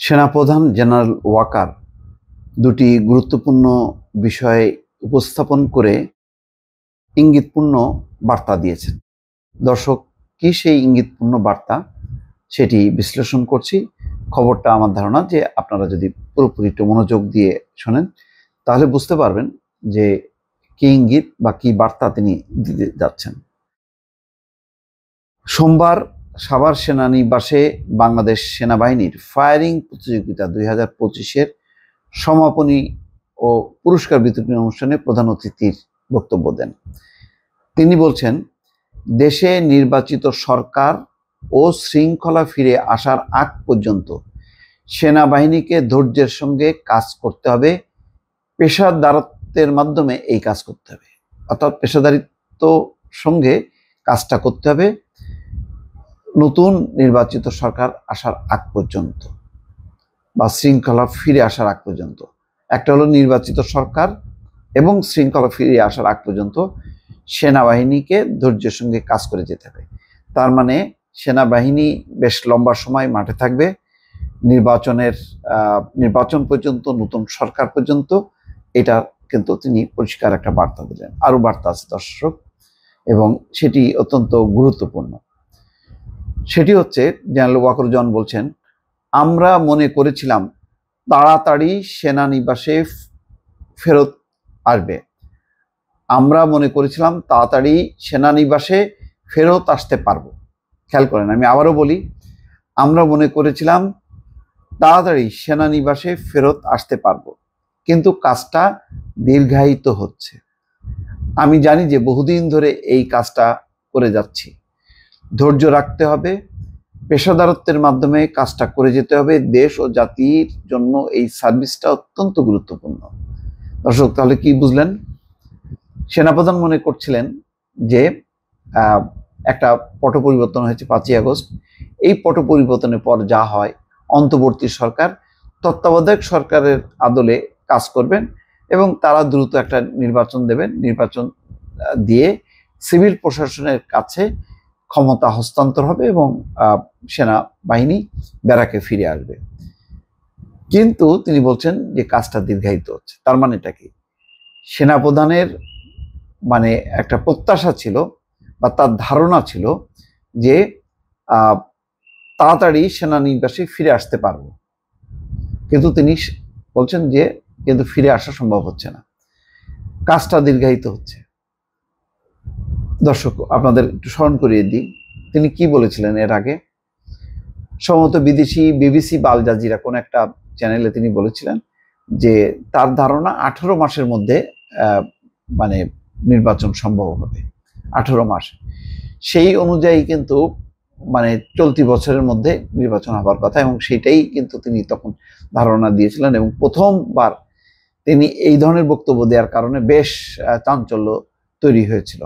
সেনাপ্রধান জেনারেল ওয়াকার দুটি গুরুত্বপূর্ণ বিষয় উপস্থাপন করে ইঙ্গিতপূর্ণ বার্তা দিয়েছেন। দর্শক, কি সেই ইঙ্গিতপূর্ণ বার্তা সেটি বিশ্লেষণ করছি। খবরটা আমার ধারণা যে আপনারা যদি পুরোপুরি একটু মনোযোগ দিয়ে শোনেন তাহলে বুঝতে পারবেন যে কি ইঙ্গিত বা কি বার্তা তিনি দিতে যাচ্ছেন। সোমবার সাভার সেনানিবাসে বাংলাদেশ সেনাবাহিনীর ফায়ারিং প্রতিযোগিতা 2025-এর সমাপনী ও পুরস্কার বিতরণী অনুষ্ঠানে প্রধান অতিথির বক্তব্য দেন। তিনি বলছেন, দেশে নির্বাচিত সরকার ও শৃঙ্খলা ফিরে আসার আগ পর্যন্ত সেনাবাহিনীকে ধৈর্যের সঙ্গে কাজ করতে হবে, পেশাদারত্বের মাধ্যমে এই কাজ করতে হবে। অর্থাৎ পেশাদারিত্ব সঙ্গে কাজটা করতে হবে নতুন নির্বাচিত সরকার আসার আগ পর্যন্ত বা শৃঙ্খলা ফিরে আসার আগ পর্যন্ত। একটা হলো নির্বাচিত সরকার এবং শৃঙ্খলা ফিরে আসার আগ পর্যন্ত সেনাবাহিনীকে ধৈর্যের সঙ্গে কাজ করে যেতে হবে। তার মানে সেনাবাহিনী বেশ লম্বা সময় মাঠে থাকবে, নির্বাচন পর্যন্ত, নতুন সরকার পর্যন্ত। এটা কিন্তু তিনি পরিষ্কার একটা বার্তা দিলেন। আরো বার্তা আছে দর্শক, এবং সেটি অত্যন্ত গুরুত্বপূর্ণ। সেটি হচ্ছে, জেনারেল ওয়াকারুজ্জামান বলছেন, আমরা মনে করেছিলাম তাড়াতাড়ি সেনানিবাসে ফেরত আসবে। আমরা মনে করেছিলাম তাড়াতাড়ি সেনানিবাসে ফেরত আসতে পারবো। খেয়াল করেন, আমি আবারও বলি, আমরা মনে করেছিলাম তাড়াতাড়ি সেনানিবাসে ফেরত আসতে পারবো, কিন্তু কাজটা দীর্ঘায়িত হচ্ছে। আমি জানি যে বহুদিন ধরে এই কাজটা করে যাচ্ছি। ধৈর্য রাখতে হবে, পেশাদারত্বের মাধ্যমে কাজটা করে যেতে হবে। দেশ ও জাতির জন্য এই সার্ভিসটা অত্যন্ত গুরুত্বপূর্ণ। দর্শক, তাহলে কি বুঝলেন? সেনাপ্রধান মনে করছিলেন যে একটা পট পরিবর্তন হয়েছে 5ই আগস্ট। এই পট পরিবর্তনের পর যা হয়, অন্তর্বর্তী সরকার তত্ত্বাবধায়ক সরকারের আদলে কাজ করবেন এবং তারা দ্রুত একটা নির্বাচন দেবেন। নির্বাচন দিয়ে সিভিল প্রশাসনের কাছে ক্ষমতা হস্তান্তর হবে এবং সেনাবাহিনী ব্যারাকে ফিরে আসবে। কিন্তু তিনি বলছেন যে কাজটা দীর্ঘায়িত হচ্ছে। তার মানেটা কি? সেনাপ্রধানের একটা প্রত্যাশা ছিল বা তার ধারণা ছিল যে তাড়াতাড়ি সেনানিবাসে ফিরে আসতে পারবো, কিন্তু তিনি বলছেন যে কিন্তু ফিরে আসা সম্ভব হচ্ছে না, কাজটা দীর্ঘায়িত হচ্ছে। দর্শক, আপনাদের একটু স্মরণ করিয়ে দিই, তিনি কি বলেছিলেন এর আগে। সম্ভবত বিদেশি বিবিসি বা আল জাজিরা কোন একটা চ্যানেলে তিনি বলেছিলেন যে তার ধারণা 18 মাসের মধ্যে নির্বাচন সম্ভব হবে। 18 মাস, সেই অনুযায়ী কিন্তু চলতি বছরের মধ্যে নির্বাচন হবার কথা, এবং সেটাই কিন্তু তিনি তখন ধারণা দিয়েছিলেন। এবং প্রথমবার তিনি এই ধরনের বক্তব্য দেওয়ার কারণে বেশ চাঞ্চল্য তৈরি হয়েছিল।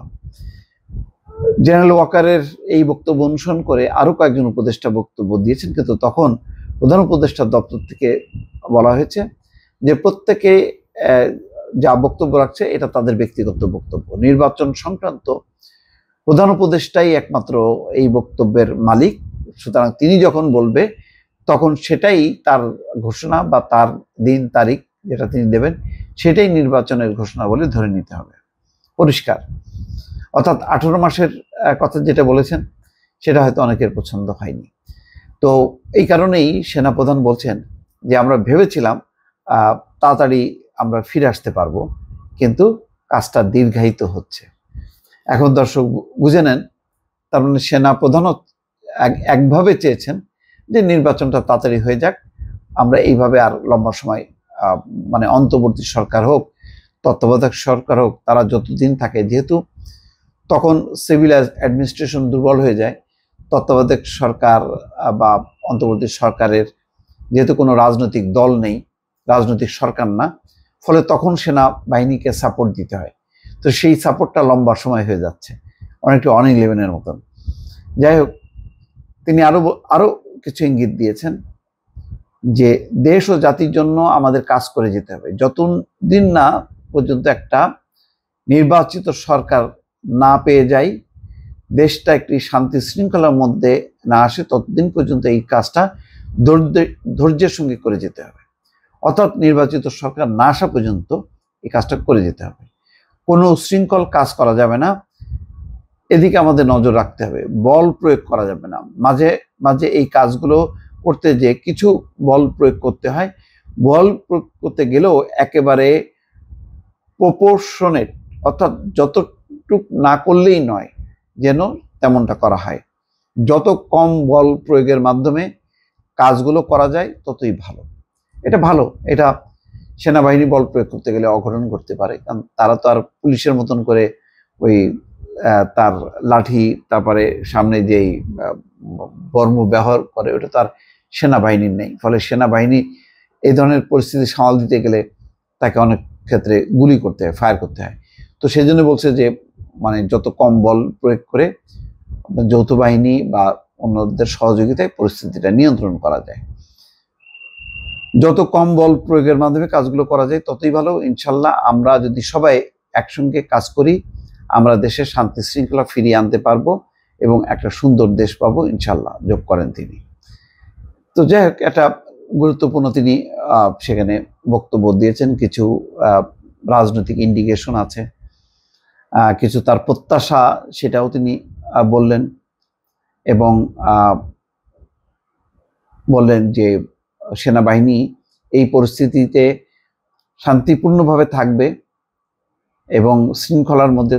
জেনারেল ওয়াকারের এই বক্তব্য অনুসরণ করে আরো কয়েকজন উপদেষ্টা বক্তব্য দিয়েছেন, কিন্তু তখন প্রধান উপদেষ্টা দপ্তর থেকে বলা হয়েছে যে প্রত্যেকে যা বক্তব্য রাখছে এটা তাদের ব্যক্তিগত বক্তব্য। নির্বাচন সংক্রান্ত প্রধান উপদেষ্টাই একমাত্র এই বক্তব্যের মালিক, সুতরাং তিনি যখন বলবে তখন সেটাই তার ঘোষণা বা তার দিন তারিখ যেটা তিনি দেবেন সেটাই নির্বাচনের ঘোষণা বলে ধরে নিতে হবে। পরিষ্কার। অর্থাৎ 18 মাসের কথা যেটা বলেছেন সেটা হয়তো অনেকের পছন্দ হয়নি। তো এই কারণেই সেনাপ্রধান বলছেন যে আমরা ভেবেছিলাম তাড়াতাড়ি আমরা ফিরে আসতে পারবো, কিন্তু কাজটা দীর্ঘায়িত হচ্ছে। এখন দর্শক বুঝে নেন, তার মানে সেনাপ্রধানও একভাবে চেয়েছেন যে নির্বাচনটা তাড়াতাড়ি হয়ে যাক, আমরা এইভাবে আর লম্বা সময় অন্তর্বর্তী সরকার হোক, তত্ত্বাবধায়ক সরকার হোক, তারা যতদিন থাকে, যেহেতু তখন সিভিল অ্যাডমিনিস্ট্রেশন দুর্বল হয়ে যায়, তত্ত্বাবধায়ক সরকার বা অন্তর্বর্তী সরকারের যেহেতু কোনো রাজনৈতিক দল নেই, রাজনৈতিক সরকার না, ফলে তখন সেনাবাহিনীকে সাপোর্ট দিতে হয়। তো সেই সাপোর্টটা লম্বা সময় হয়ে যাচ্ছে, অনেকটা 1-11-এর মতন। যাই হোক, তিনি আরো কিছু ইঙ্গিত দিয়েছেন যে দেশ ও জাতির জন্য আমাদের কাজ করে যেতে হবে। যতদিন না পর্যন্ত একটা নির্বাচিত সরকার না পেয়ে যাই, দেশটা একটি শান্তি শৃঙ্খলার মধ্যে না আসে, ততদিন পর্যন্ত এই কাজটা ধৈর্যের সঙ্গে করে যেতে হবে। অর্থাৎ নির্বাচিত সরকার না আসা পর্যন্ত এই কাজটা করে যেতে হবে। কোনো উচ্ছৃঙ্খল কাজ করা যাবে না, এদিকে আমাদের নজর রাখতে হবে। বল প্রয়োগ করা যাবে না, মাঝে মাঝে এই কাজগুলো করতে যে কিছু বল প্রয়োগ করতে হয়, বল প্রয়োগ করতে গেলেও একেবারে প্রপোর্শনেট, অর্থাৎ যতটুক না করলেই নয়, যেন তেমনটা করা হয়। যত কম বল প্রয়োগের মাধ্যমে কাজগুলো করা যায় ততই ভালো। এটা ভালো, এটা সেনাবাহিনী বল প্রয়োগ করতে গেলে অঘটন করতে পারে, কারণ তারা তো আর পুলিশের মতন করে ওই তার লাঠি, তারপরে সামনে যেই বর্ম ব্যবহার করে, ওটা তার সেনাবাহিনীর নেই। ফলে সেনাবাহিনী এই ধরনের পরিস্থিতি সামাল দিতে গেলে তাকে অনেক ক্ষেত্রে গুলি করতে হয়, ফায়ার করতে হয়। তো সেই জন্য বলছে যে মানে যত কম বল প্রয়োগ করে যৌথ বাহিনী বা অন্যদের সহযোগিতায় পরিস্থিতিটা নিয়ন্ত্রণ করা যায়। যত কম বল প্রয়োগের মাধ্যমে কাজগুলো করা যায় ততই ভালো। ইনশাল্লাহ আমরা যদি সবাই একসঙ্গে কাজ করি, আমরা দেশের শান্তি শৃঙ্খলা ফিরিয়ে আনতে পারবো এবং একটা সুন্দর দেশ পাবো ইনশাল্লাহ, যোগ করেন তিনি। তো যাই হোক, একটা গুরুত্বপূর্ণ তিনি সেখানে বক্তব্য দিয়েছেন। কিছু রাজনৈতিক ইন্ডিকেশন আছে, কিছু তার প্রত্যাশা, সেটাও তিনি বললেন এবং বললেন যে সেনাবাহিনী এই পরিস্থিতিতে শান্তিপূর্ণভাবে থাকবে এবং শৃঙ্খলার মধ্যে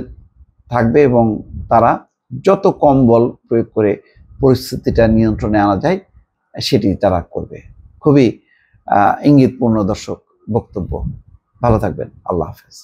থাকবে এবং তারা যত কম বল প্রয়োগ করে পরিস্থিতিটা নিয়ন্ত্রণে আনা যায় সেটি তারা করবে। খুবই ইঙ্গিতপূর্ণ দর্শক বক্তব্য। ভালো থাকবেন। আল্লাহ হাফেজ।